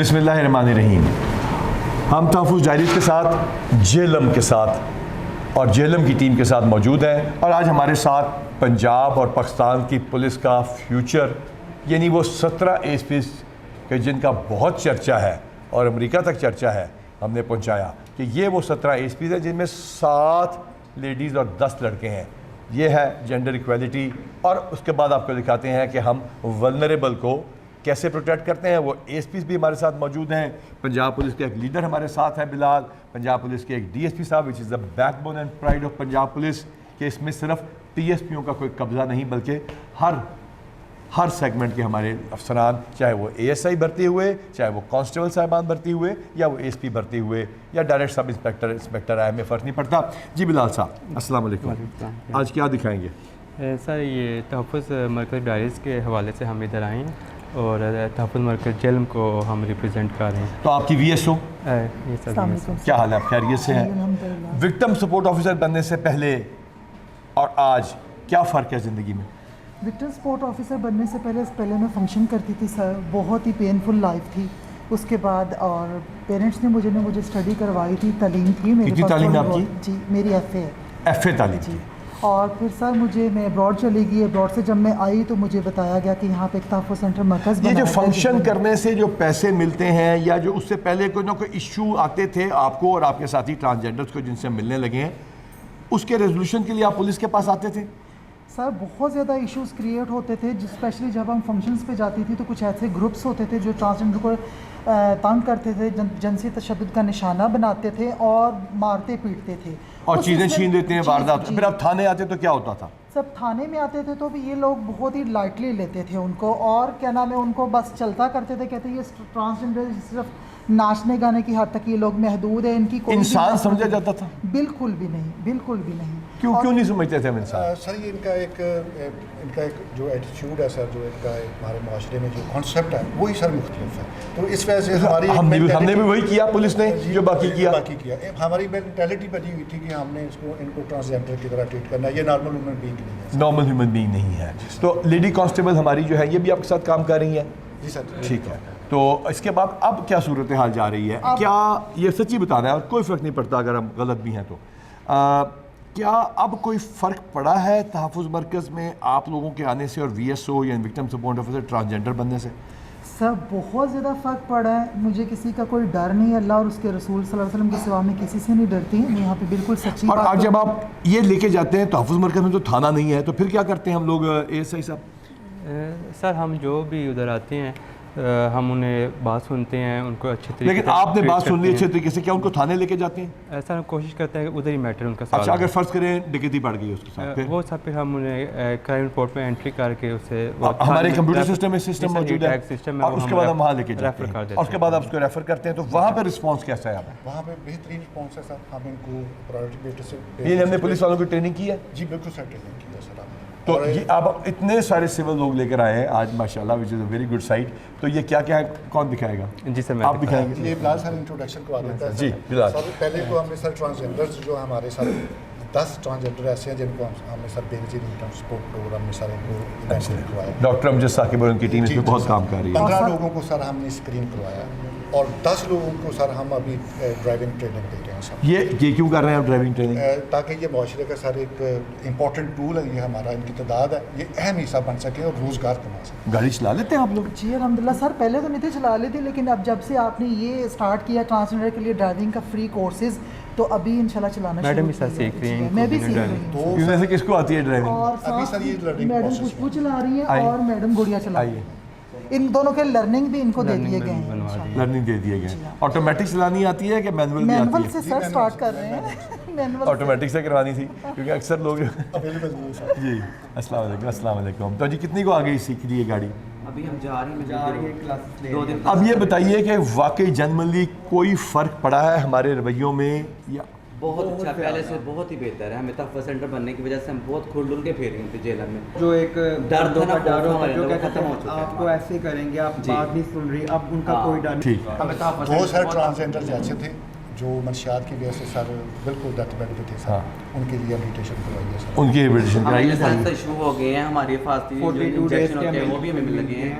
بسم اللہ الرحمن الرحیم۔ ہم تحفظ ڈائریز کے ساتھ جیلم کے ساتھ اور جیلم کی ٹیم کے ساتھ موجود ہیں، اور آج ہمارے ساتھ پنجاب اور پاکستان کی پولیس کا فیوچر یعنی وہ 17 ایس پیز کہ جن کا بہت چرچا ہے اور امریکہ تک چرچا ہے، ہم نے پہنچایا کہ یہ وہ 17 ایس پیز ہیں جن میں 7 لیڈیز اور 10 لڑکے ہیں۔ یہ ہے جینڈر ایکویلٹی، اور اس کے بعد آپ کو دکھاتے ہیں کہ ہم ولنریبل کو کیسے پروٹیکٹ کرتے ہیں۔ وہ ایس پیز بھی ہمارے ساتھ موجود ہیں۔ پنجاب پولیس کے ایک لیڈر ہمارے ساتھ ہے بلال، پنجاب پولیس کے ایک ڈی ایس پی صاحب which is the backbone and pride of Punjab police, کہ اس میں صرف پی ایس پیوں کا کوئی قبضہ نہیں بلکہ ہر سیگمنٹ کے ہمارے افسران، چاہے وہ اے ایس آئی بھرتی ہوئے، چاہے وہ کانسٹیبل صاحبان بھرتی ہوئے، یا وہ ایس پی بھرتی ہوئے، یا ڈائریکٹ سب انسپیکٹر آئے، ہمیں فرق نہیں پڑتا۔ جی بلال صاحب السلام علیکم، آج کیا دکھائیں گے؟ سر یہ تحفظ مرکز ڈائریز کے حوالے سے ہم ادھر آئے ہیں اور تحفظ مرکز جیلم کو ہم ریپرزینٹ کر رہے ہیں۔ تو آپ کی وی ایس او کیا حال ہے؟ آپ خیریت سے ہیں؟ وکٹم سپورٹ آفیسر بننے سے پہلے اور آج کیا فرق ہے زندگی میں؟ وکٹم سپورٹ آفیسر بننے سے پہلے میں فنکشن کرتی تھی سر، بہت ہی پینفل لائف تھی۔ اس کے بعد اور پیرنٹس نے مجھے اسٹڈی کروائی تھی، تعلیم تھی میرے پاس۔ کتنی تعلیم آپ کی؟ جی میری ایف اے ہے۔ ایف اے تعلیم جی، اور پھر سر میں ابراڈ چلی گئی۔ ابراڈ سے جب میں آئی تو مجھے بتایا گیا کہ یہاں پہ ایک تحفظ سینٹر مرکز یہ بنا جو ہے۔ فنکشن کرنے سے جو پیسے ملتے ہیں، یا جو اس سے پہلے کوئی نہ کوئی ایشو آتے تھے آپ کو اور آپ کے ساتھی ٹرانسجینڈرز کو جن سے ملنے لگے ہیں، اس کے ریزولوشن کے لیے آپ پولیس کے پاس آتے تھے؟ سر بہت زیادہ ایشوز کریٹ ہوتے تھے، اسپیشلی جب ہم فنکشنز پہ جاتی تھی تو کچھ ایسے گروپس ہوتے تھے جو ٹرانسجینڈر کو تنگ کرتے تھے، جنسی تشدد کا نشانہ بناتے تھے اور مارتے پیٹتے تھے اور چیزیں چھین دیتے ہیں، واردات۔ پھر آپ تھانے آتے تو کیا ہوتا تھا؟ سب تھانے میں آتے تھے تو بھی یہ لوگ بہت ہی لائٹلی لیتے تھے ان کو، اور کیا نام ہے، ان کو بس چلتا کرتے تھے، کہتے یہ ٹرانسجینڈر صرف ناچنے گانے کی حد تک یہ لوگ محدود ہیں، ان کی کوئی انسان سمجھا جاتا تھا؟ بالکل بھی نہیں، بالکل بھی نہیں۔ کیوں نہیں سمجھتے تھے ہم انسان؟ سر یہ ان کا ایک جو ایٹیچیوڈ ہے سر، جو ان کا ہمارے معاشرے میں جو کانسیپٹ ہے وہی سر مختلف ہے، تو اس وجہ سے ہماری ہم نے بھی وہی کیا، پولیس نے جو باقی کیا۔ ہماری مینٹیلٹی بنی ہوئی تھی کہ ہم نے ان کو ٹرانسجینڈر کی طرح ٹریٹ کرنا ہے، یہ نارمل ہیومن بینگ نہیں ہے۔ نارمل ہیومن بینگ نہیں ہے۔ تو لیڈی کانسٹیبل ہماری جو ہے یہ بھی آپ کے ساتھ کام کر رہی ہیں؟ جی سر۔ ٹھیک ہے، تو اس کے بعد اب کیا صورتحال جا رہی ہے؟ کیا یہ سچی بتانا ہے اور کوئی فرق نہیں پڑتا اگر ہم غلط بھی ہیں تو، کیا اب کوئی فرق پڑا ہے تحفظ مرکز میں آپ لوگوں کے آنے سے اور وی ایس او یا وکٹم سپورٹ آفیسر ٹرانسجینڈر بننے سے؟ سر بہت زیادہ فرق پڑا ہے، مجھے کسی کا کوئی ڈر نہیں ہے، اللہ اور اس کے رسول صلی اللہ علیہ وسلم کے سوا میں کسی سے نہیں ڈرتی، میں یہاں پہ بالکل سچی اور بات۔ آج جب آپ یہ لے کے جاتے ہیں تحفظ مرکز میں تو تھانہ نہیں ہے، تو پھر کیا کرتے ہیں ہم لوگ اے ایس آئی صاحب؟ سر ہم جو بھی ادھر آتے ہیں ہم انہیں بات سنتے ہیں، ان کو اچھے طریقے سے۔ لیکن آپ نے بات سن لی اچھے طریقے سے، کیا ان کو تھانے لے کے جاتے ہیں؟ ایسا ہم کوشش کرتے ہیں کہ ادھر ہی میٹر ان کا سوال۔ اچھا، اگر فرض کریں ڈکیتی پڑ گئی اس کے ساتھ وہ سب پھر ہم انہیں کرائم رپورٹ میں انٹری کر کے اسے ہمارے کمپیوٹر سسٹم میں سسٹم موجود ہے، اور اس کے بعد ہم وہاں لے کے جاتے ہیں، اور اس کے بعد آپ اس کو ریفر کرتے ہیں، تو وہاں پہ رسپانس کیسا ہے آپ؟ وہاں پہ بہترین رسپانس ہے سر، ہم ان کو پرائیورٹی بیٹے سے۔ یہ ہم نے پولیس والوں کی ٹریننگ کی ہے؟ جی بالکل سر، ٹریننگ کی ہے سر۔ تو یہ آپ اتنے سارے سول لوگ لے کر آئے ہیں آج ماشاءاللہ، وچ از اے ویری گڈ سائٹ۔ تو یہ کیا کیا ہے، کون دکھائے گا؟ جی سر، آپ دکھائیں گے؟ یہ بلال سر انٹروڈکشن کروا دیتا ہے۔ جی بلال۔ سر پہلے تو ہم نے سر ٹرانسجینڈرز جو ہمارے ساتھ 10 ٹرانسجینڈر ایسے ہیں جن کو ہم نے سر بے نظیر وکٹم سپورٹ پروگرام میں سر ان کو ایونٹ کروایا۔ ڈاکٹر امجد ثاقب اور ان کی ٹیم اس میں بہت کام کر رہی ہے۔ 15 لوگوں کو سر ہم نے اسکرین کروایا، اور 10 لوگوں کو سر ہم ابھی ڈرائیونگ ٹریننگ دے رہے ہیں سر۔ یہ کیوں کر رہے ہیں آپ ڈرائیونگ ٹریننگ؟ تاکہ یہ معاشرے کا سر ایک امپورٹنٹ ٹول ہے، یہ ہمارا ان کی تعداد ہے، یہ اہم حصہ بن سکے اور روزگار کما سکے۔ گاڑی چلا لیتے ہیں آپ لوگ؟ جی الحمدللہ سر، پہلے تو نہیں تھے، چلا لیتے، لیکن اب جب سے آپ نے یہ اسٹارٹ کیا ٹرانسجینڈر کے لیے ڈرائیونگ کا فری کورسز، تو ابھی انشاءاللہ چلانا شروع میڈم اس طرح سیکھ رہی ہیں، میں بھی سیکھ رہی ہوں۔ ان میں سے کس کو آتی ہے ڈرائیونگ؟ اور ابھی سر یہ لرننگ میڈم پروسیس خوشبو چلا رہی ہیں اور میڈم گڑیا چلا رہی آئیے، ہیں، ان دونوں کے لرننگ بھی ان کو دے دیے گئے ہیں۔ لرننگ دے دیے گئے۔ آٹومیٹک چلانی آتی ہے کہ مینول بھی آتی مینول ہے؟ سے سر اسٹارٹ کر رہے ہیں، مینول آٹومیٹک سے کروانی تھی کیونکہ اکثر لوگ۔ اویلیبل نہیں ہے سر۔ جی السلام علیکم۔ السلام علیکم۔ تو جی کتنی کو آ گئی سیکھ لی یہ گاڑی؟ ابھی ہم جا رہی ہیں کلاسز 2 دن۔ اب یہ بتائیے کہ واقعی جنرلی کوئی فرق پڑا ہے ہمارے رویوں میں؟ یا بہت اچھا، پہلے سے بہت ہی بہتر ہے۔ ہمیں تحفظ سینٹر بننے کی وجہ سے ہم بہت کھل ڈل کے پھیر رہے تھے جیل میں، جو ایک ڈر تھا نا، ڈر ہوتا جو ختم کہتے ہو ہیں چکا ہے۔ آپ کو ایسے ہی کریں گے، آپ بات نہیں سن رہی، اب ان کا کوئی ڈر نہیں۔ ٹھیک، ہمیں تحفظ دو سر سینٹر ٹرانسجینڈر ایسے تھے جو منشیات کی وجہ سے سر بالکل ڈیتھ بیڈ پہ تھے سر، ان کے لیے ریبلیٹیشن کروائی ہے سر۔ ان کی ریبلیٹیشن کرائی ہے؟ ایشو ہو گئے ہیں، ہماری حفاظتی جو 42 انجیکشن days ہوتے ہیں وہ بھی ہمیں مل لگے ہیں،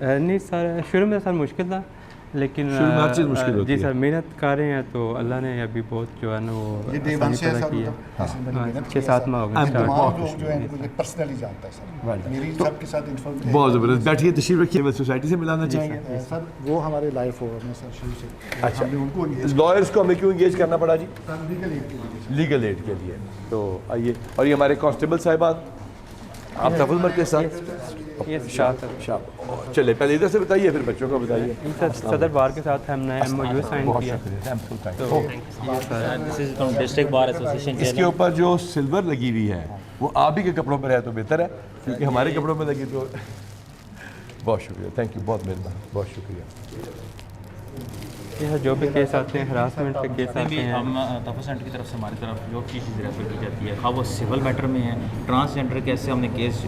نہیں سر شروع میں سر مشکل تھا لیکن شروع میں ہر چیز مشکل ہوتی جی ہے. سر محنت کر رہے ہیں تو اللہ نے ابھی بہت جو ہے نا وہ یہ day one سے ہے پیدا سر کی ہے. مطلب 6-7 ماہ ہو گئے I'm اسٹارٹ. تمام لوگ جو ہیں مجھے پرسنلی جانتا ہے سر میری سب کے ساتھ انفارمیشن بہت زبردست. بیٹھیے تشریف رکھیے سول سوسائٹی سے ملانا چاہیں گے. سر وہ ہمارے لائف اوور میں سر شروع سے اچھا ہم نے ان کو انگیج لائرس کو ہمیں کیوں انگیج کرنا پڑا جی؟ لیگل ایڈ کے لیے لیگل ایڈ کے لیے. تو آئیے. اور یہ ہمارے کانسٹیبل صاحبان آپ تحفظ مرکز کے ساتھ یہ ساتھ چلے پہلے ادھر سے بتائیے پھر بچوں کو بتائیے. صدر بار کے ساتھ ہم نے ایم او یو سائن بہت کیا. شکریہ. تو ڈسٹرکٹ بار ایسوسیشن اس کے اوپر جو سلور لگی ہوئی ہے وہ آپ ہی کے کپڑوں پر ہے تو بہتر ہے کیونکہ ہمارے کپڑوں میں لگی تو بہت شکریہ. Thank you. بہت مہربانی. بہت شکریہ. یہ جو بھی کیس آتے ہیں ہراسمنٹ کے کیس آتے ہیں ہم تحفظ سینٹر کی طرف سے ہماری طرف جو چیز ریفر کی جاتی ہے خواہ وہ سول میٹر میں ہے ٹرانسجینڈر کیسے ہم نے کیس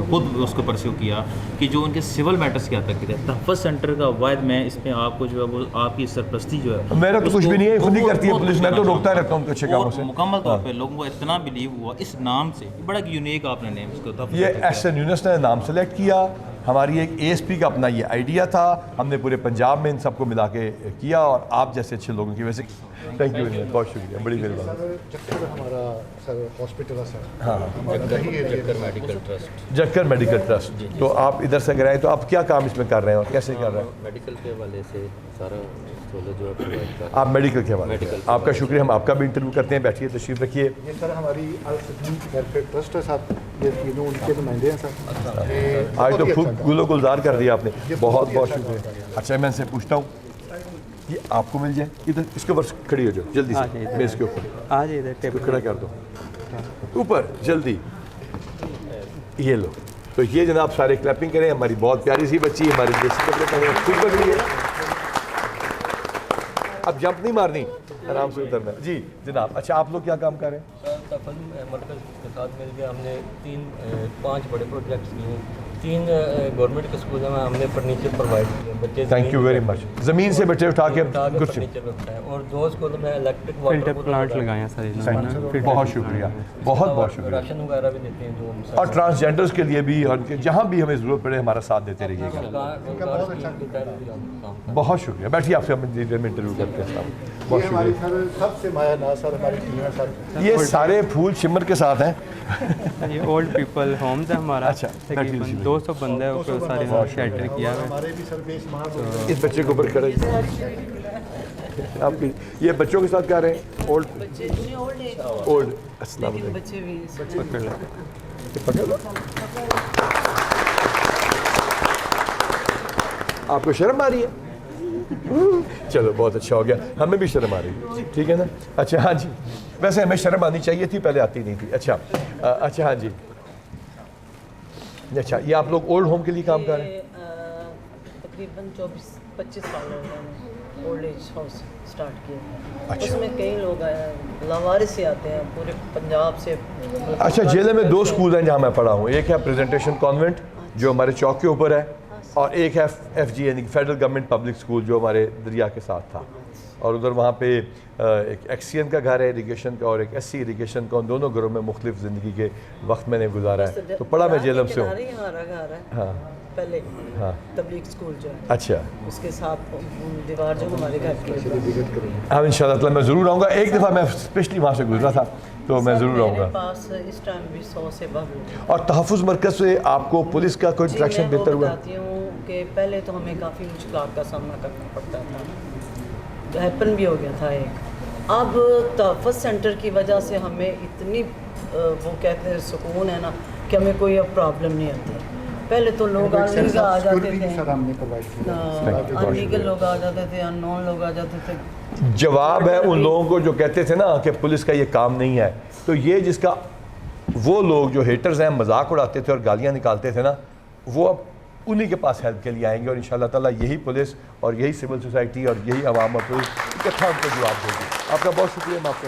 خود اس کو پرسیو کیا کہ جو ان کے سول میٹرز کیا تک ہے تحفظ سینٹر کا واحد میں اس میں آپ کو جو ہے وہ آپ کی سرپرستی جو ہے میرا تو کچھ بھی نہیں ہے خود ہی کرتی ہے پولیس. میں تو روکتا رہتا ہوں ان کو اچھے کاموں سے. مکمل طور پہ لوگوں کو اتنا بلیو ہوا اس نام سے بڑا یونیک آپ نے نیم اس کو تحفظ یہ سینٹر ایس این یونس نے نام سلیکٹ کیا. ہماری ایک اے ایس پی کا اپنا یہ آئیڈیا تھا. ہم نے پورے پنجاب میں ان سب کو ملا کے کیا اور آپ جیسے اچھے لوگوں کی وجہ سے. Thank you very much. بہت شکریہ. بڑی مہربانی. جب ہمارا سر ہاسپٹل ہے سر ہاں medical trust Jakhar medical trust. تو آپ ادھر سے اگر آئیں تو آپ کیا کام اس میں کر رہے ہیں اور کیسے کر رہے ہیں؟ میڈیکل کے حوالے سے سارا سہولت جو ہے پرووائڈ کر آپ میڈیکل کے حوالے سے. آپ کا شکریہ. ہم آپ کا بھی انٹرویو کرتے ہیں. بیٹھیے تشریف رکھیے. یہ سر ہماری ویلفیئر ٹرسٹ ہے صاحب یہ تینوں ان کے نمائندے ہیں سر. آج تو خود گلو گلزار کر دیا آپ نے. بہت بہت شکریہ. اچھا میں ان سے پوچھتا ہوں یہ آپ کو مل جائے ادھر اس کے اوپر کھڑی ہو جاؤ جلدی سے. میں اس کے اوپر آ جائیے ادھر ٹیبل کھڑا کر دو اوپر جلدی. یہ لو. تو یہ جناب سارے کلیپنگ کریں. ہماری بہت پیاری سی بچی ہماری دیسی کپڑے پہنے خوب بن رہی ہے. اب جمپ نہیں مارنی آرام سے اترنا. جی جناب. اچھا آپ لوگ کیا کام کر رہے ہیں؟ تحفظ مرکز کے ساتھ مل کے ہم نے 5 بڑے پروجیکٹس کیے ہیں. 3 گورنمنٹ کے اسکول میں ہم نے فرنیچر پرووائڈ کیے بچے. Thank you very much. زمین سے بچے اٹھا کے کچھ. فرنیچر پہ بٹھائے اور 2 اسکولوں میں الیکٹرک فلٹر واٹر پلانٹ لگائے ہیں سر. بہت شکریہ. بہت بہت شکریہ. راشن وغیرہ بھی دیتے ہیں جو ہم اور ٹرانسجینڈرز کے لیے بھی اور جہاں بھی ہمیں ضرورت پڑے ہمارا ساتھ دیتے رہیے گا. بہت شکریہ. بیٹھیے آپ سے ہم انٹرویو کرتے ہیں. بہت یہ ہماری شکریہ. سر سب سے مایا ناز سر ہماری ٹیم ہے سر. یہ سارے پھول شمر کے ساتھ ہیں. یہ اولڈ پیپل ہومز ہے ہمارا. اچھا. تقریباً 200 بندے اوپر سارے شیلٹر کیا ہوا ہے. ہمارے بھی سر بیس ماہ اس بچے کے اوپر کھڑے آپ کی یہ بچوں کے ساتھ کیا رہے ہیں؟ Old old. السلام علیکم. پکڑ لو. آپ کو شرم آ رہی ہے؟ چلو بہت اچھا ہو گیا. ہمیں بھی شرم آ رہی ہے. ٹھیک ہے نا. اچھا ہاں جی. ویسے ہمیں شرم آنی چاہیے تھی پہلے آتی نہیں تھی. اچھا اچھا ہاں جی. اچھا یہ آپ لوگ اولڈ ہوم کے لیے کام کر رہے ہیں؟ تقریباً 24-25 سال ہو گئے ہیں اولڈ ایج ہاؤس اسٹارٹ کیا. اچھا. اس میں کئی لوگ آئے ہیں لاوارث سے آتے ہیں پورے پنجاب سے. اچھا جیلے میں 2 اسکول ہیں جہاں میں پڑھا ہوں. ایک ہے پریزنٹیشن کانوینٹ جو ہمارے چوک کے اوپر ہے اور ایک ہے FG یعنی فیڈرل گورنمنٹ پبلک اسکول جو ہمارے دریا کے ساتھ تھا. اور ادھر وہاں پہ ایک ایکسین کا گھر ہے اریگیشن کا اور ایک SC اریگیشن کا. ان دونوں گھروں میں مختلف زندگی کے وقت میں نے گزارا ہے. تو پڑھا میں جیلم سے ہوں. ہمارا گھر ہے ہاں پہلے ہاں. تبلیغ اسکول جو ہے اچھا. اس کے ساتھ دیوار جو ہمارے گھر کی ہاں ان شاء اللہ میں ضرور آؤں گا. ایک دفعہ میں اسپیشلی وہاں سے گزرا تھا تو میں ضرور آؤں گا. میرے پاس اس ٹائم بھی 100 سے بہت. اور تحفظ مرکز سے آپ کو پولیس کا کوئی انٹریکشن بہتر ہوا؟ میں بتاتی ہوں کہ پہلے تو ہمیں کافی مشکلات کا سامنا کرنا پڑتا تھا. ہیپن بھی ہو گیا تھا ایک. اب تحفظ سینٹر کی وجہ سے ہمیں اتنی وہ کہتے ہیں سکون ہے نا کہ ہمیں کوئی اب پرابلم نہیں آتی. پہلے تو لوگ انلیگل آ جاتے تھے. سر ہم نے پرووائڈ کیا. انلیگل لوگ آ جاتے تھے ان نون لوگ آ جاتے تھے. جواب ہے ان لوگوں کو جو کہتے تھے نا کہ پولیس کا یہ کام نہیں ہے. تو یہ جس کا وہ لوگ جو ہیٹرز ہیں مذاق اڑاتے تھے اور گالیاں نکالتے تھے نا وہ اب انہی کے پاس ہیلپ کے لیے آئیں گے اور انشاءاللہ تعالیٰ یہی پولیس اور یہی سول سوسائٹی اور یہی عوام اور پولیس اکٹھا ان کو جواب دے گی. آپ کا بہت شکریہ. میں آپ کا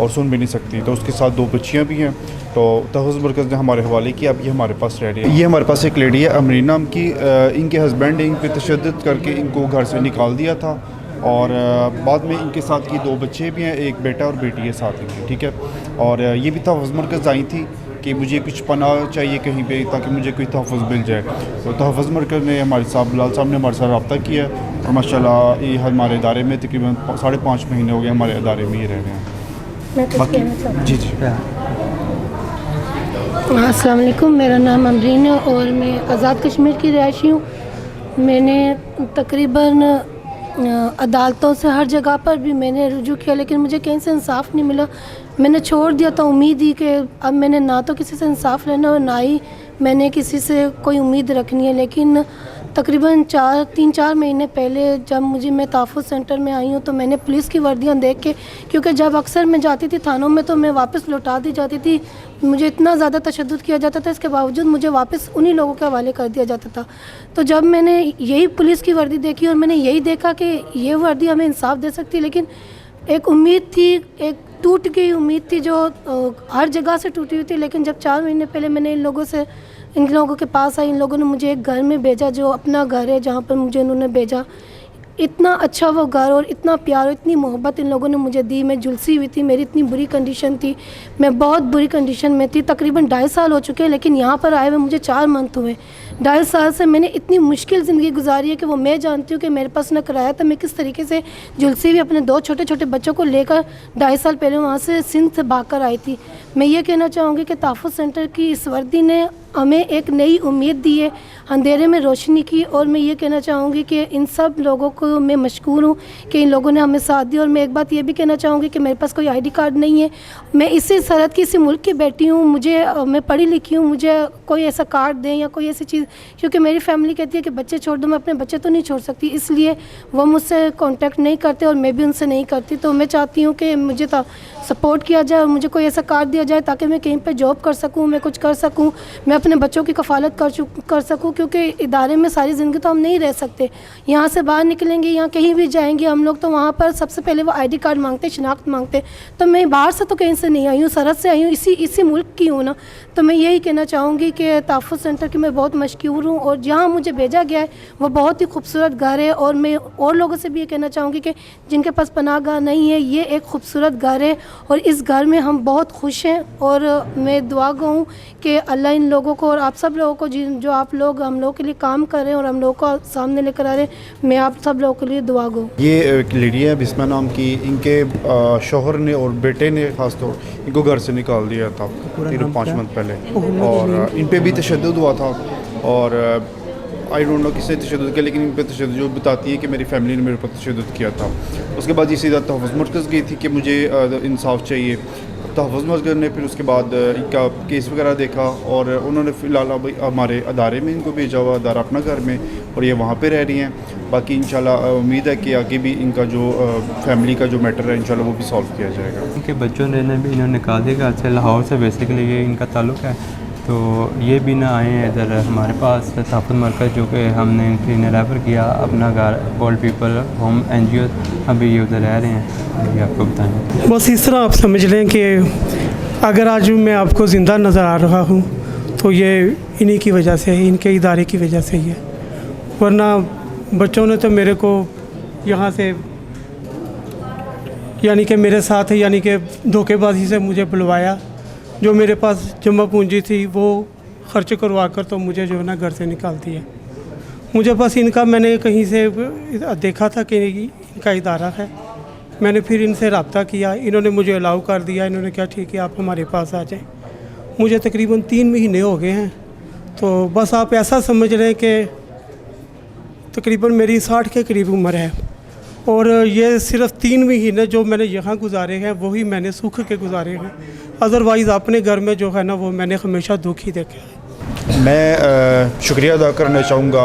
اور سن بھی نہیں سکتی. تو اس کے ساتھ 2 بچیاں بھی ہیں. تو تحفظ مرکز نے ہمارے حوالے کیا. اب یہ ہمارے پاس رہ رہی ہے. یہ ہمارے پاس ایک لیڈی ہے امرین نام کی. ان کے ہسبینڈ نے ان پہ تشدد کر کے ان کو گھر سے نکال دیا تھا, اور بعد میں ان کے ساتھ یہ 2 بچے بھی ہیں, ایک بیٹا اور بیٹی ہے ساتھ ان کے. ٹھیک ہے. اور یہ بھی تحفظ مرکز آئی تھی کہ مجھے کچھ پناہ چاہیے کہیں پہ تاکہ مجھے کوئی تحفظ مل جائے. تو تحفظ مرکز نے ہمارے صاحب بلال صاحب نے ہمارے ساتھ رابطہ کیا, اور ماشاء اللہ یہ ہمارے ادارے میں تقریباً 5.5 مہینے ہو گئے ہمارے ادارے میں ہی رہ رہے ہیں. باقی جی جی. السلام علیکم, میرا نام امرین ہے اور میں آزاد کشمیر کی رہائشی ہوں. میں نے تقریباً عدالتوں سے ہر جگہ پر بھی میں نے رجوع کیا, لیکن مجھے کہیں سے انصاف نہیں ملا. میں نے چھوڑ دیا تھا امید ہی کہ اب میں نے نہ تو کسی سے انصاف لینا اور نہ ہی میں نے کسی سے کوئی امید رکھنی ہے. لیکن تقریباً 3-4 مہینے پہلے جب میں تحفظ سینٹر میں آئی ہوں تو میں نے پولیس کی وردیاں دیکھ کے, کیونکہ جب اکثر میں جاتی تھی تھانوں میں تو میں واپس لوٹا دی جاتی تھی, مجھے اتنا زیادہ تشدد کیا جاتا تھا, اس کے باوجود مجھے واپس انہی لوگوں کے حوالے کر دیا جاتا تھا. تو جب میں نے یہی پولیس کی وردی دیکھی اور میں نے یہی دیکھا کہ یہ وردی ہمیں انصاف دے سکتی, لیکن ایک امید تھی, ایک ٹوٹ گئی امید تھی جو ہر جگہ سے ٹوٹی ہوئی تھی. لیکن جب 4 مہینے پہلے میں نے ان لوگوں کے پاس آئی, ان لوگوں نے مجھے ایک گھر میں بھیجا جو اپنا گھر ہے جہاں پر مجھے انہوں نے بھیجا. اتنا اچھا وہ گھر اور اتنا پیار اور اتنی محبت ان لوگوں نے مجھے دی. میں جھلسی ہوئی تھی, میری اتنی بری کنڈیشن تھی, میں بہت بری کنڈیشن میں تھی. تقریباً 2.5 سال ہو چکے ہیں, لیکن یہاں پر آئے ہوئے مجھے 4 منتھ ہوئے. 2.5 سال سے میں نے اتنی مشکل زندگی گزاری ہے کہ وہ میں جانتی ہوں کہ میرے پاس نہ کرایہ تھا. میں کس طریقے سے جھلسی ہوئی اپنے 2 چھوٹے چھوٹے بچوں کو لے کر 2.5 سال پہلے وہاں سے سندھ سے بھاگ کر آئی تھی. میں یہ کہنا چاہوں گی کہ تحفظ سینٹر کی اس وردی نے ہمیں ایک نئی امید دی ہے, اندھیرے میں روشنی کی. اور میں یہ کہنا چاہوں گی کہ ان سب لوگوں کو میں مشکور ہوں کہ ان لوگوں نے ہمیں ساتھ دیا. اور میں ایک بات یہ بھی کہنا چاہوں گی کہ میرے پاس کوئی ID کارڈ نہیں ہے, میں اسی سرحد کی اسی ملک کی بیٹی ہوں, میں پڑھی لکھی ہوں, مجھے کوئی ایسا کارڈ دیں یا کوئی ایسی چیز, کیونکہ میری فیملی کہتی ہے کہ بچے چھوڑ دو. میں اپنے بچے تو نہیں چھوڑ سکتی, اس لیے وہ مجھ سے کانٹیکٹ نہیں کرتے اور میں بھی ان سے نہیں کرتی. تو میں چاہتی ہوں کہ مجھے سپورٹ کیا جائے اور مجھے کوئی ایسا کارڈ دیا جائے تاکہ میں کہیں پہ جاب کر سکوں, میں کچھ کر سکوں, میں اپنے بچوں کی کفالت کر سکوں. کیونکہ ادارے میں ساری زندگی تو ہم نہیں رہ سکتے. یہاں سے باہر نکلیں گے یا کہیں بھی جائیں گے ہم لوگ تو وہاں پر سب سے پہلے وہ ID کارڈ مانگتے, شناخت مانگتے. تو میں باہر سے تو کہیں سے نہیں آئی ہوں, سرحد سے آئی ہوں, اسی ملک کی ہوں نا. تو میں یہی کہنا چاہوں گی کہ تحفظ سینٹر کی میں بہت مشکور ہوں, اور جہاں مجھے بھیجا گیا ہے وہ بہت ہی خوبصورت گھر ہے. اور میں اور لوگوں سے بھی یہ کہنا چاہوں گی کہ جن کے پاس پناہ گاہ نہیں ہے, یہ ایک خوبصورت گھر ہے اور اس گھر میں ہم بہت خوش ہیں. اور میں دعا گو ہوں کہ اللہ ان لوگوں کو اور آپ سب لوگوں کو جو آپ لوگ ہم لوگوں کے لیے کام کر رہے ہیں اور ہم لوگوں کو سامنے لے کر آ رہے ہیں, میں آپ سب لوگوں کے لیے دعا گو. یہ ایک لیڈی ہے بسمہ نام کی, ان کے شوہر نے اور بیٹے نے خاص طور ان کو گھر سے نکال دیا تھا 5 منتھ پہلے, اور ان پہ بھی تشدد ہوا تھا. اور آئی ڈونٹ نو کس نے تشدد کیا, لیکن ان پہ تشدد جو بتاتی ہے کہ میری فیملی نے میرے پر تشدد کیا تھا. اس کے بعد یہ سیدھا تحفظ مرکز گئی تھی کہ مجھے انصاف چاہیے. تحفظ مرکز نے پھر اس کے بعد ان کا کیس وغیرہ دیکھا اور انہوں نے فی الحال ہمارے ادارے میں ان کو بھیجا ہوا, ادارہ اپنا گھر میں, اور یہ وہاں پہ رہ رہی ہیں. باقی انشاءاللہ امید ہے کہ آگے بھی ان کا جو فیملی کا جو میٹر ہے انشاءاللہ وہ بھی سالو کیا جائے گا. ان کے بچوں نے بھی انہوں نے نکال دیا گھر سے, لاہور سے بیسیکلی یہ ان کا تعلق ہے. تو یہ بھی نہ آئے ہیں ادھر ہمارے پاس تحفظ مرکز, جو کہ ہم نے انہیں ریفر کیا اپنا گھر اولڈ پیپل ہوم NGO, ابھی یہ ادھر رہ رہے ہیں. یہ آپ کو بتائیں, بس اس طرح آپ سمجھ لیں کہ اگر آج میں آپ کو زندہ نظر آ رہا ہوں تو یہ انہی کی وجہ سے, ان کے ادارے کی وجہ سے ہی ہے. ورنہ بچوں نے تو میرے کو یہاں سے یعنی کہ میرے ساتھ یعنی کہ دھوکے بازی سے مجھے بلوایا. جو میرے پاس جمع پونجی تھی وہ خرچ کروا کر تو مجھے جو ہے نا گھر سے نکال دیا. مجھے بس ان کا میں نے کہیں سے دیکھا تھا کہ ان کا ادارہ ہے, میں نے پھر ان سے رابطہ کیا, انہوں نے مجھے الاؤ کر دیا. انہوں نے کہا ٹھیک ہے آپ ہمارے پاس آ جائیں. مجھے تقریباً 3 مہینے ہو گئے ہیں. تو بس آپ ایسا سمجھ رہے ہیں کہ تقریباً میری 60 کے قریب عمر ہے, اور یہ صرف 3 مہینے جو میں نے یہاں گزارے ہیں وہی میں نے سکھ کے گزارے ہیں. ادروائز اپنے گھر میں جو ہے نا وہ میں نے ہمیشہ دکھ ہی دیکھا ہے. میں شکریہ ادا کرنا چاہوں گا